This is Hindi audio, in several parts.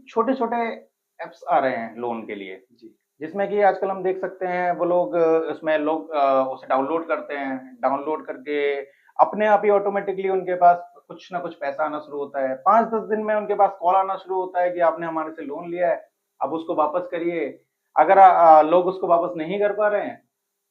छोटे छोटे एप्स आ रहे हैं लोन के लिए, जी। जिसमें कि आजकल हम देख सकते हैं वो लोग उसमें लोग उसे डाउनलोड करते हैं, डाउनलोड करके अपने आप ही ऑटोमेटिकली उनके पास कुछ ना कुछ पैसा आना शुरू होता है। 5-10 दिन में उनके पास कॉल आना शुरू होता है कि आपने हमारे से लोन लिया है, अब उसको वापस करिए। अगर लोग उसको वापस नहीं कर पा रहे हैं,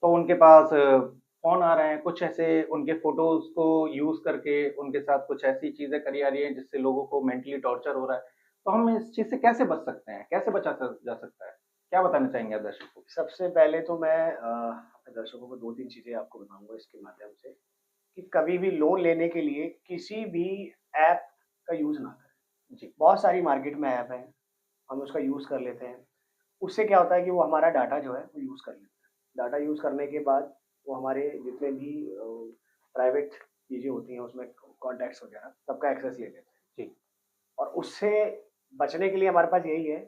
तो उनके पास फ़ोन आ रहे हैं, कुछ ऐसे उनके फ़ोटोज़ को यूज़ करके उनके साथ कुछ ऐसी चीज़ें करी आ रही हैं जिससे लोगों को मेंटली टॉर्चर हो रहा है। तो हम इस चीज़ से कैसे बच सकते हैं? कैसे बचा जा सकता है? क्या बताना चाहेंगे आप दर्शकों को? सबसे पहले तो मैं अपने दर्शकों को 2-3 चीज़ें आपको बताऊँगा इसके माध्यम से, कि कभी भी लोन लेने के लिए किसी भी ऐप का यूज़ ना करें। जी, बहुत सारी मार्केट में ऐप हैं, हम उसका यूज़ कर लेते हैं। उससे क्या होता है कि वो हमारा डाटा जो है वो यूज़ कर लेते हैं। डाटा यूज़ करने के बाद वो हमारे जितने भी प्राइवेट चीज़ें होती हैं उसमें कॉन्टैक्ट्स वगैरह सबका एक्सेस ले लेते हैं। जी, और उससे बचने के लिए हमारे पास यही है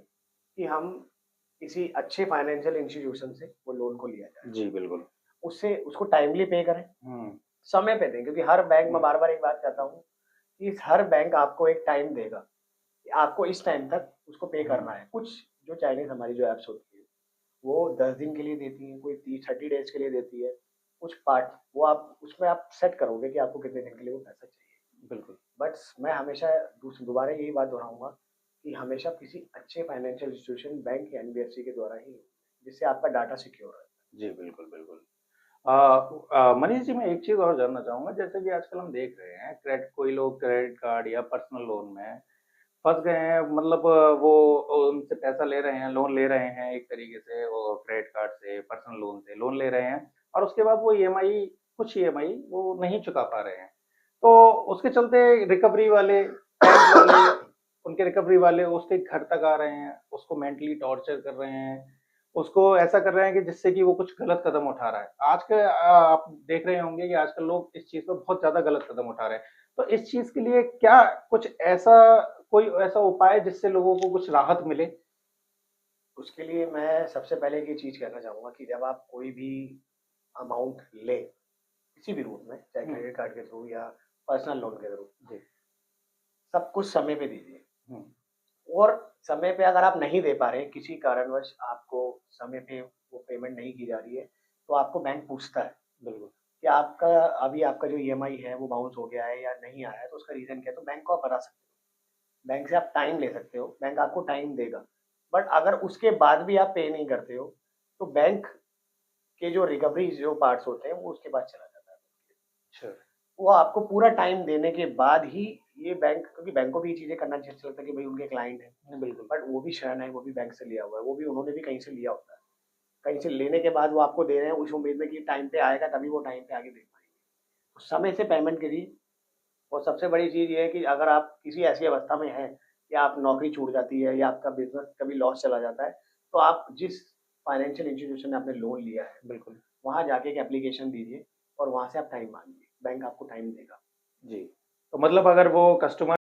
कि हम किसी अच्छे फाइनेंशियल इंस्टीट्यूशन से वो लोन को लिया जाए। जी, बिल्कुल। उससे उसको टाइमली पे करें, हुँ, समय पे दें, क्योंकि हर बैंक मैं हुँ, बार-बार एक बात कहता हूँ कि हर बैंक आपको एक टाइम देगा कि आपको इस टाइम तक उसको पे हुँ, करना है। कुछ जो चाइनीज़ हमारी जो ऐप्स होती है, वो 10 दिन के लिए देती हैं, कोई 30 डेज़ के लिए देती है। कुछ पार्ट वो आप उसमें आप सेट करोगे कि आपको कितने दिन के लिए वो पैसा चाहिए। बिल्कुल। बट मैं हमेशा दोबारा यही बात दोहराऊँगा कि हमेशा किसी अच्छे फाइनेंशियल इंस्टीट्यूशन बैंक या एनबीएफसी के द्वारा ही, जिससे आपका डाटा सिक्योर है। जी, बिल्कुल, बिल्कुल। मनीष जी, मैं एक चीज़ और जानना चाहूँगा, जैसे कि आजकल हम देख रहे हैं कोई लोग क्रेडिट कार्ड या पर्सनल लोन में फँस गए हैं, मतलब वो उनसे पैसा ले रहे हैं, लोन ले रहे हैं एक तरीके से, वो क्रेडिट कार्ड से, पर्सनल लोन से लोन ले रहे हैं और उसके बाद वो ईएमआई कुछ ईएमआई वो नहीं चुका पा रहे हैं। तो उसके चलते रिकवरी वाले, बैंक वाले, उनके रिकवरी वाले उसके घर तक आ रहे हैं, उसको मेंटली टॉर्चर कर रहे हैं, उसको ऐसा कर रहे हैं कि जिससे कि वो कुछ गलत कदम उठा रहा है। आज के आप देख रहे होंगे कि आजकल लोग इस चीज़ पे बहुत ज़्यादा गलत कदम उठा रहे हैं। तो इस चीज़ के लिए क्या कुछ ऐसा कोई ऐसा उपाय जिससे लोगों को कुछ राहत मिले? उसके लिए मैं सबसे पहले एक ये चीज़ कहना चाहूँगा कि जब आप कोई भी अमाउंट लें, किसी भी रूप में, चाहे हुँ, क्रेडिट कार्ड के थ्रू या पर्सनल लोन के थ्रू, जी। सब कुछ समय पे दीजिए। हुँ, और समय पे अगर आप नहीं दे पा रहे, किसी कारणवश आपको समय पे वो पेमेंट नहीं की जा रही है, तो आपको बैंक पूछता है बिल्कुल। कि आपका अभी आपका जो ईएमआई है वो बाउंस हो गया है या नहीं आया है, तो उसका रीज़न क्या है? तो बैंक को आप बता सकते हो। बैंक से आप टाइम ले सकते हो, बैंक आपको टाइम देगा। बट अगर उसके बाद भी आप पे नहीं करते हो, तो बैंक के जो रिकवरी जो पार्ट्स होते हैं, वो उसके बाद चला जाता है। अच्छा। वो आपको पूरा टाइम देने के बाद ही ये बैंक, क्योंकि बैंक को भी ये चीज़ें करना चाहिए, अच्छा लगता है कि भाई उनके क्लाइंट हैं। बिल्कुल। बट वो भी शरण है, वो भी बैंक से लिया हुआ है, वो भी उन्होंने भी कहीं से लिया होता है। कहीं से लेने के बाद वो आपको दे रहे हैं उस उम्मीद में कि टाइम पे आएगा तभी वो टाइम पे आगे दे पाएँगे। तो समय से पेमेंट करिए। और सबसे बड़ी चीज़ ये है कि अगर आप किसी ऐसी अवस्था में हैं कि आप नौकरी छूट जाती है या आपका बिज़नेस कभी लॉस चला जाता है, तो आप जिस फाइनेंशियल इंस्टीट्यूशन ने आपने लोन लिया है, बिल्कुल। वहाँ जाके एक एप्लीकेशन दीजिए और वहाँ से आप टाइम माँगिए। बैंक आपको टाइम देगा। जी। तो मतलब अगर वो कस्टमर